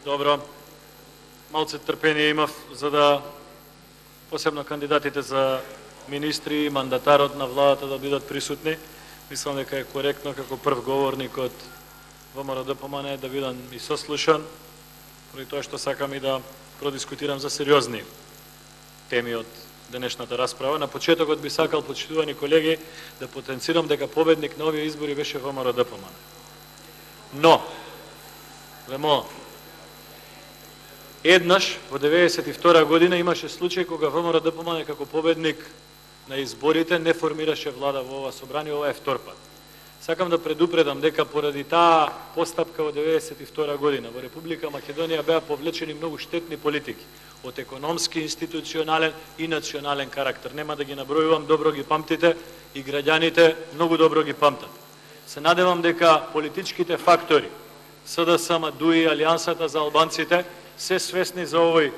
Добро. Малце трпение имав за да посебно кандидатите за министри и мандатарот на владата да бидат присутни. Мислам дека е коректно како прв говорник од ВМРО-ДПМН да бидам и сослушан, поради тоа што сакам и да продискутирам за сериозни теми од денешната расправа. На почетокот би сакал, почитувани колеги, да потенцирам дека победник на овие избори беше ВМРО-ДПМН. Но, вемо, еднаш во 92 година имаше случај кога ВМРО-ДПМН како победник на изборите не формираше влада во ова собрание, ова е втор пат. Сакам да предупредам дека поради таа постапка во 92 година во Република Македонија беа повлечени многу штетни политики од економски, институционален и национален карактер. Нема да ги набројувам, добро ги памтите и граѓаните многу добро ги памтат. Се надевам дека политичките фактори, СДСМ, ДУИ, Алијансата за албанците, се свесни за овој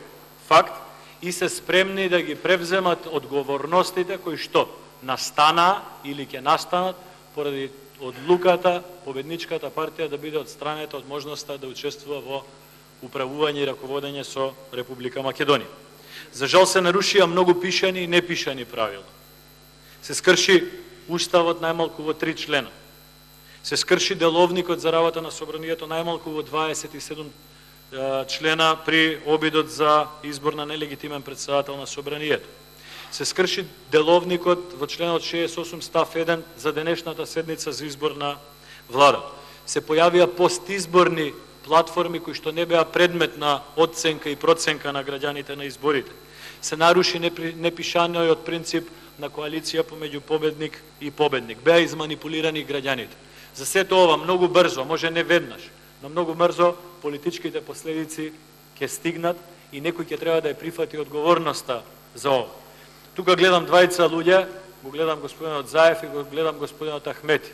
факт и се спремни да ги превземат одговорностите кои што настанаа или ќе настанат поради одлуката победничката партија да биде отстранета од можноста да учествува во управување и раководење со Република Македонија. За жал се нарушија многу пишани и непишани правила. Се скрши уставот најмалку во 3 члена. Се скрши деловникот за работа на собранието најмалку во 27 члена при обидот за избор на нелегитимен председател на собранието. Се скрши деловникот во членот 68 став 1 за денешната седница за избор на влада. Се појавија постизборни платформи кои што не беа предмет на оценка и проценка на граѓаните на изборите. Се наруши непишаниот принцип на коалиција помеѓу победник и победник. Беа изманипулирани граѓаните. За сето ова многу брзо, може не веднаш, но многу брзо политичките последици ќе стигнат и некој ќе треба да ја прифати одговорноста за ова. Тука гледам двајца луѓе, го гледам господинот Заев и го гледам господинот Ахмети.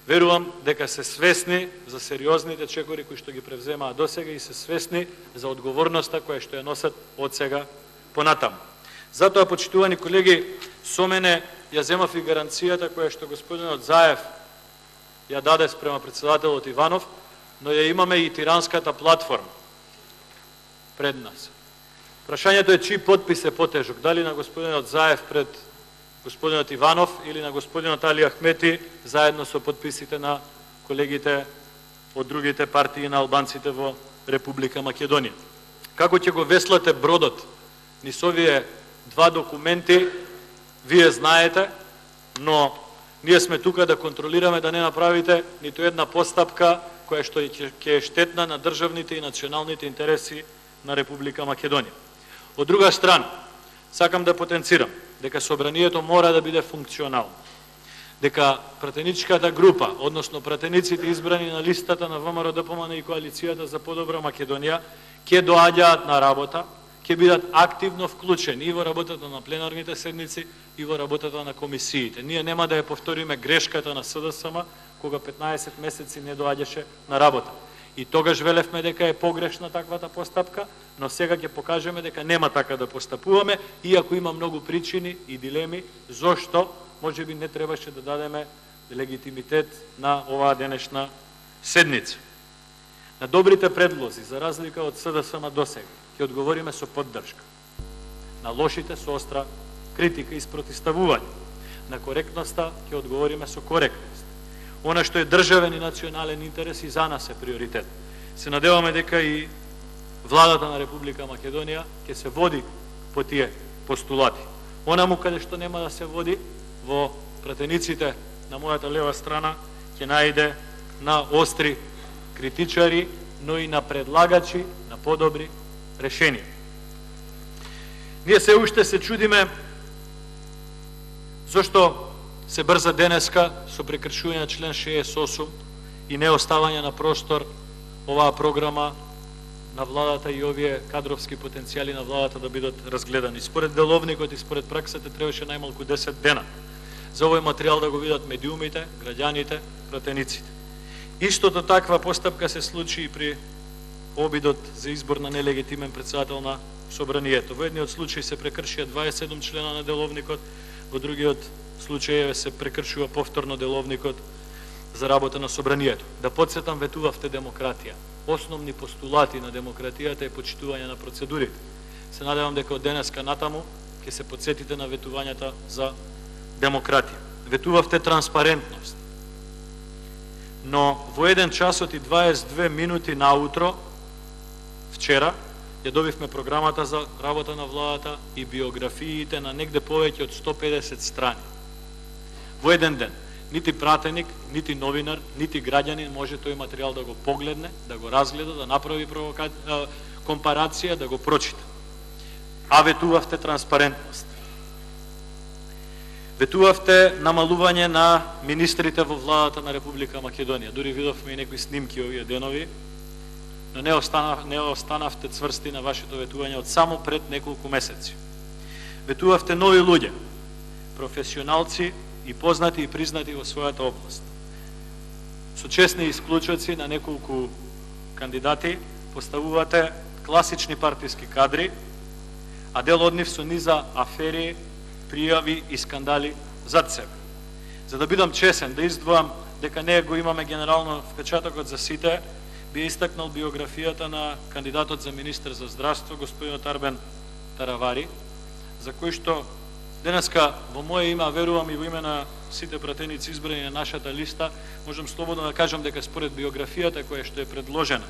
Верувам дека се свесни за сериозните чекори кои што ги превземаа досега и се свесни за одговорноста која што ја носат од сега понатаму. Затоа, почитувани колеги, со мене ја земав и гаранцијата која што господинот Заев ја даде спрема председателот Иванов, но ја имаме и тиранската платформа пред нас. Прашањето е чиј подпис е потежок, дали на господинот Заев пред господинот Иванов или на господинот Али Ахмети заедно со подписите на колегите од другите партии на албанците во Република Македонија. Како ќе го веслате бродот низ овие два документи, вие знаете, но ние сме тука да контролираме да не направите ниту една постапка која што ќе е штетна на државните и националните интереси на Република Македонија. Од друга страна, сакам да потенцирам дека собранието мора да биде функционално, дека пратеничката група, односно пратениците избрани на листата на ВМРО-ДПМН и коалицијата за подобра Македонија, ќе доаѓаат на работа, ќе бидат активно вклучени и во работата на пленарните седници и во работата на комисиите. Ние нема да ја повториме грешката на СДСМ, кога 15 месеци не доаѓаше на работа. И тогаш велевме дека е погрешна таквата постапка, но сега ќе покажеме дека нема така да постапуваме, иако има многу причини и дилеми зошто можеби не требаше да дадеме легитимитет на оваа денешна седница. На добрите предлози, за разлика од СДСМ досега, ќе одговориме со поддршка. На лошите со остра критика и спротивставување. На коректноста ќе одговориме со коректност. Она што е државен и национален интерес и за нас е приоритет. Се надеваме дека и владата на Република Македонија ќе се води по тие постулати. Онаму каде што нема да се води, во пратениците на мојата лева страна ќе најде на остри критичари, но и на предлагачи на подобри решенија. Ние се уште се чудиме зошто се брза денеска со прекршување на член 68 и неоставање на простор оваа програма на владата и овие кадровски потенцијали на владата да бидат разгледани. Според деловникот и според праксата требаше најмалку 10 дена за овој материјал да го видат медиумите, граѓаните, пратениците. Истото таква постапка се случи и при обидот за избор на нелегитимен председател на собранието. Во едниот случај се прекршија 27 члена на деловникот, во другиот случај се прекршува повторно деловникот за работа на собранието. Да подсетам, ветувавте демократија. основни постулати на демократијата е почитување на процедурите. Се надевам дека од денеска натаму ќе се подсетите на ветувањата за демократија. Ветувавте транспарентност. Но во 1 часот и 22 минути наутро, вчера, ја добивме програмата за работа на владата и биографиите на негде повеќе од 150 страни. Во еден ден. Нити пратеник, нити новинар, нити граѓанин може тој материјал да го погледне, да го разгледа, да направи компарација, да го прочита. А ветувавте транспарентност. Ветувавте намалување на министрите во владата на Република Македонија. Дури видовме и некои снимки овие денови, но не останавте цврсти на вашето ветување од само пред неколку месеци. Ветувавте нови луѓе, професионалци и познати и признати во својата област. Со честни исклучоци на неколку кандидати поставувате класични партиски кадри, а дел од нив со низа афери, пријави и скандали зад себе. За да бидам чесен, да издвоам дека не го имаме генерално впечатокот за сите, би истакнал биографијата на кандидатот за министер за здравство, господинот Арбен Таравари, за кој што денеска во моје име, верувам и во име на сите пратеници избрани на нашата листа, можам слободно да кажам дека според биографијата која што е предложена,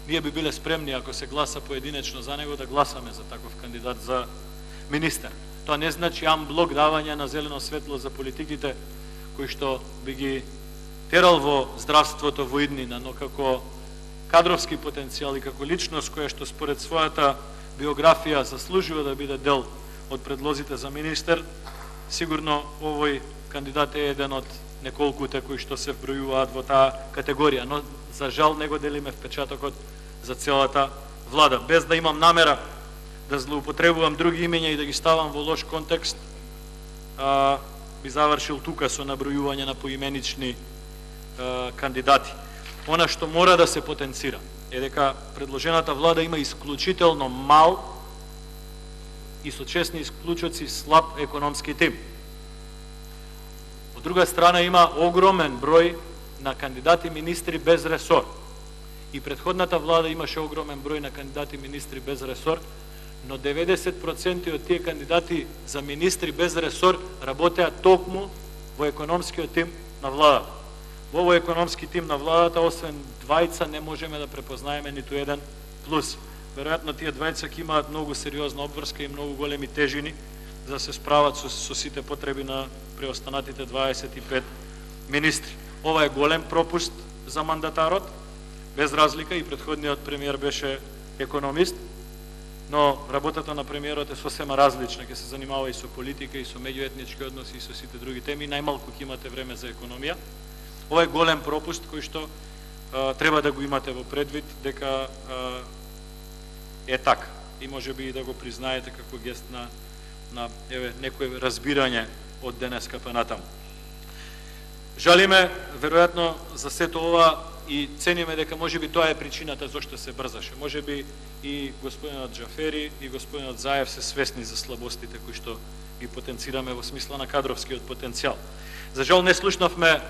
ние би биле спремни, ако се гласа поединечно за него, да гласаме за таков кандидат за министер. Тоа не значи амблок давање на зелено светло за политиките кои што би ги терал во здравството во иднина, но како кадровски потенцијал и како личност која што според својата биографија заслужува да биде дел од предлозите за министер, сигурно овој кандидат е еден од неколкуте кои што се вбројуваат во таа категорија, но за жал не го делиме впечатокот за целата влада. Без да имам намера да злоупотребувам други имења и да ги ставам во лош контекст, би завршил тука со набројување на поименични кандидати. Она што мора да се потенцира е дека предложената влада има исклучително мал и со честни исклучоци слаб економски тим. Од друга страна има огромен број на кандидати министри без ресор. И предходната влада имаше огромен број на кандидати министри без ресор, но 90% од тие кандидати за министри без ресор работеа токму во економскиот тим на владата. Во овој економски тим на владата, освен двајца, не можеме да препознаеме ниту еден плюс. Веројатно тие двајца ќе имаат многу сериозна обврска и многу големи тежини за да се справат со сите потреби на преостанатите 25 министри. Ова е голем пропуст за мандатарот, без разлика и предходниот премиер беше економист, но работата на премиерот е сосема различна, ќе се занимава и со политика, и со меѓуетнички односи, и со сите други теми, најмалку ќе имате време за економија. Ова е голем пропуст кој што треба да го имате во предвид дека е така и може би и да го признаете како гест на некој разбирање од денеска па натаму. Жалиме веројатно за сето ова и цениме дека можеби тоа е причината зошто се брзаше. Можеби и господинот Џафери и господинот Заев се свесни за слабостите кои што ги потенцираме во смисла на кадровскиот потенцијал. За жал не слушнавме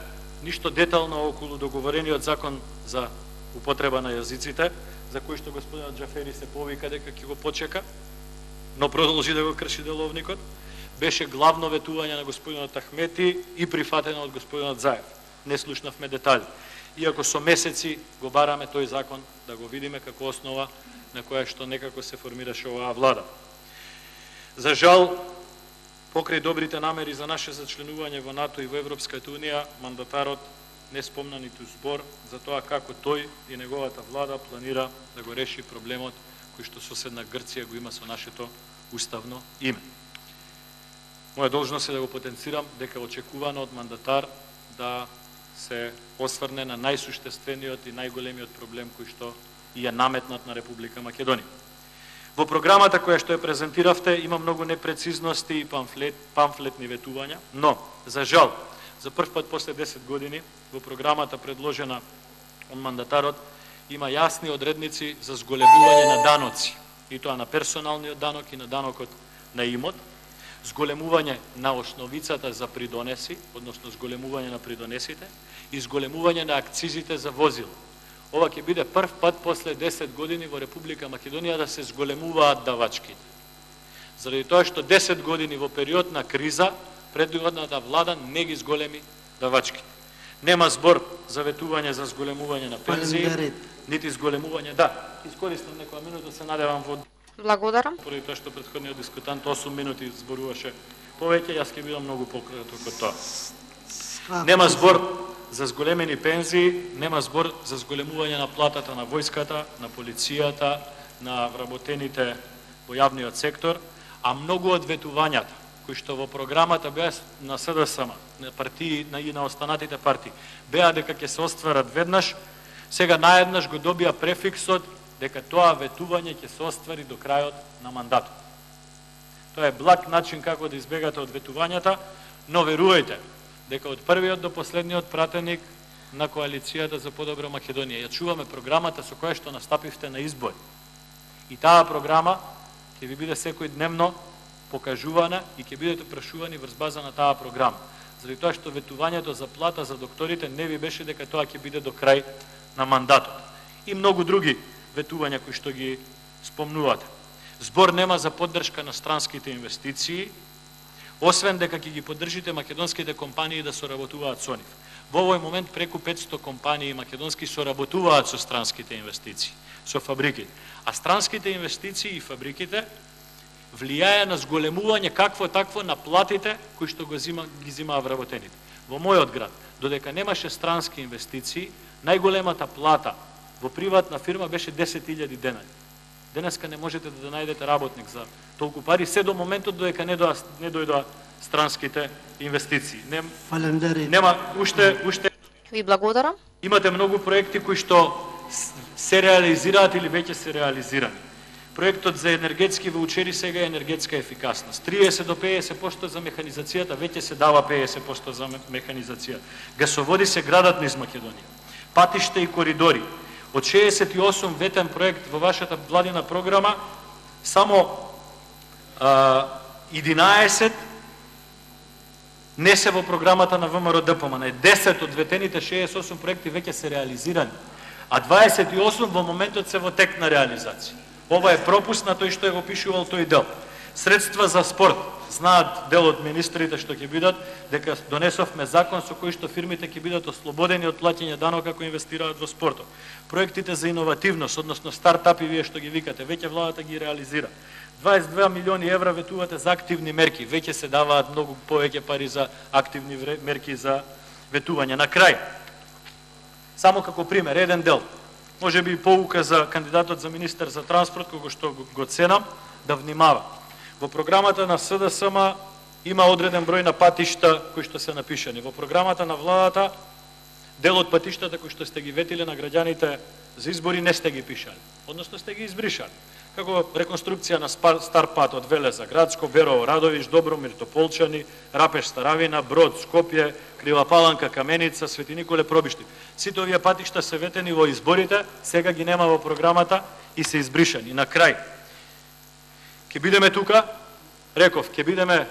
ништо детално околу договорениот закон за употреба на јазиците, за кој што господинот Џафери се повика дека ќе го почека, но продолжи да го крши деловникот. Беше главно ветување на господинот Ахмети и прифатено од господинот Заев. Не слушнавме детали. Иако со месеци го бараме тој закон да го видиме како основа на која што некако се формираше оваа влада. За жал, покрај добрите намери за наше зачленување во НАТО и во Европската Унија, мандатарот не спомна ниту збор за тоа како тој и неговата влада планира да го реши проблемот кој што соседна Грција го има со нашето уставно име. Моја должност е да го потенцирам дека очекувано од мандатар да се осврне на најсуштествениот и најголемиот проблем кој што и е наметнат на Република Македонија. Во програмата која што ја презентиравте има многу непрецизности и памфлетни ветувања, но, за жал, за прв пат после 10 години во програмата предложена од мандатарот има јасни одредници за зголемување на даноци, и тоа на персоналниот данок и на данокот на имот, зголемување на основицата за придонеси, односно зголемување на придонесите и зголемување на акцизите за возила. ова ќе биде прв пат после 10 години во Република Македонија да се зголемуваат давачките. Заради тоа што 10 години во период на криза, предходната влада не ги зголеми давачките. Нема збор за ветување за зголемување на пензии, нити зголемување, да, искористам некоја минута, се надевам во... Благодарам. Поради тоа што предходниот дискутант 8 минути зборуваше повеќе, јас ќе бидам многу пократок од тоа. Нема збор за зголемени пензии, нема збор за зголемување на платата на војската, на полицијата, на вработените во јавниот сектор, а многу од ветувањата кои што во програмата беа на СДСМ, на партии и на останатите партии, беа дека ќе се остварат веднаш, сега наеднаш го добија префиксот дека тоа ветување ќе се оствари до крајот на мандатот. Тоа е благ начин како да избегате од ветувањата, но верувајте дека од првиот до последниот пратеник на коалицијата за подобра Македонија ја чуваме програмата со која што настапивте на избори. И таа програма ќе ви биде секој дневно покажувана и ќе бидете прашувани врз база на таа програма. Заради тоа што ветувањето за плата за докторите не ви беше дека тоа ќе биде до крај на мандатот. И многу други ветувања кои што ги спомнувате. Збор нема за поддршка на странските инвестиции, освен дека ќе ги поддржите македонските компании да соработуваат со нив. Во овој момент преку 500 компании македонски соработуваат со странските инвестиции, со фабриките. А странските инвестиции и фабриките влијае на зголемување какво такво на платите кои што ги зимаа вработените. Во мојот град, додека немаше странски инвестиции, најголемата плата во приватна фирма беше 10.000 денари. Денеска не можете да најдете работник за толку пари, се до моментот додека не дојдоа странските инвестиции. Нема уште Ви благодарам. Имате многу проекти кои што се реализираат или веќе се реализирани. Проектот за енергетски ваучери сега е енергетска ефикасност. 30 до 50% за механизацијата, веќе се дава 50% за механизација. Гасоводи се градат низ Македонија. Патишта и коридори. Од 68 ветен проект во вашата владина програма, само 11 не се во програмата на ВМРО ДПМН. 10 од ветените 68 проекти веќе се реализирани, а 28 во моментот се во тек на реализација. Ова е пропуст на тој што е го пишувал тој дел. Средства за спорт. Знаат дел од министрите што ќе бидат дека донесовме закон со кој што фирмите ќе бидат ослободени од плаќање данок ако инвестираат во спортот. Проектите за иновативност, односно стартапи, вие што ги викате, веќе владата ги реализира. 22 милиони евра ветувате за активни мерки, веќе се даваат многу повеќе пари за активни мерки за ветување. На крај, само како пример, еден дел, може би поука за кандидатот за министер за транспорт, кога што го ценам, да внимава. Во програмата на СДСМ има одреден број на патишта кои што се напишани. Во програмата на владата дел од патиштата кои што сте ги ветиле на граѓаните за избори не сте ги пишали, односно сте ги избришали. Како реконструкција на стар пат од Велеза, Градско, Берово, Радовиш, Добромир, Тополчани, Рапеш, Старавина, Брод, Скопје, Крива Паланка, Каменица, Свети Николе, Пробишти. Сите овие патишта се ветени во изборите, сега ги нема во програмата и се избришани. На крај, ќе бидеме тука, реков, ќе бидеме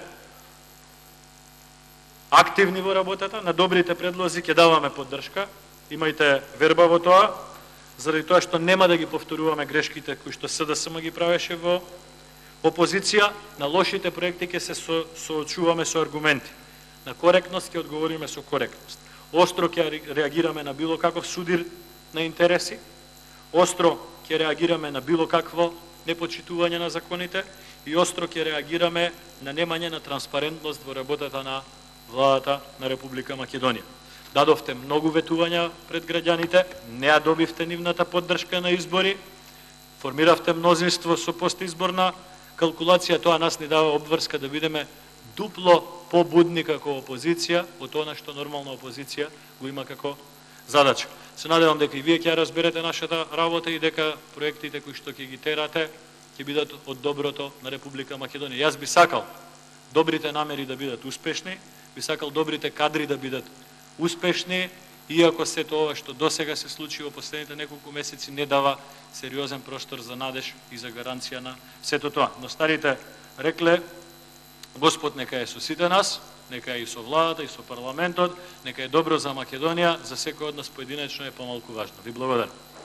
активни во работата, на добрите предлози ќе даваме поддршка, имајте верба во тоа, заради тоа што нема да ги повторуваме грешките кои што СДСМ ги правеше во опозиција, на лошите проекти ќе се соочуваме со аргументи. На коректност ќе одговориме со коректност. Остро ќе реагираме на било каков судир на интереси, остро ќе реагираме на било какво непочитување на законите и остро ќе реагираме на немање на транспарентност во работата на владата на Република Македонија. Дадовте многу ветувања пред граѓаните, не ја добивте нивната поддршка на избори, формиравте мнозинство со постизборна калкулација, тоа нас ни дава обврска да бидеме дупло побудни како опозиција од она што нормална опозиција го има како задача. Се надевам дека и вие ќе разберете нашата работа и дека проектите кои што ќе ги терате ќе бидат од доброто на Република Македонија. Јас би сакал добрите намери да бидат успешни, би сакал добрите кадри да бидат успешни, иако се тоа што досега се случи во последните неколку месеци не дава сериозен простор за надеж и за гаранција на сето тоа. Но старите рекле, Господ нека е со сите нас, нека е и со владата, и со парламентот, нека е добро за Македонија, за секој од нас поединечно е помалку важно. Ви благодарам.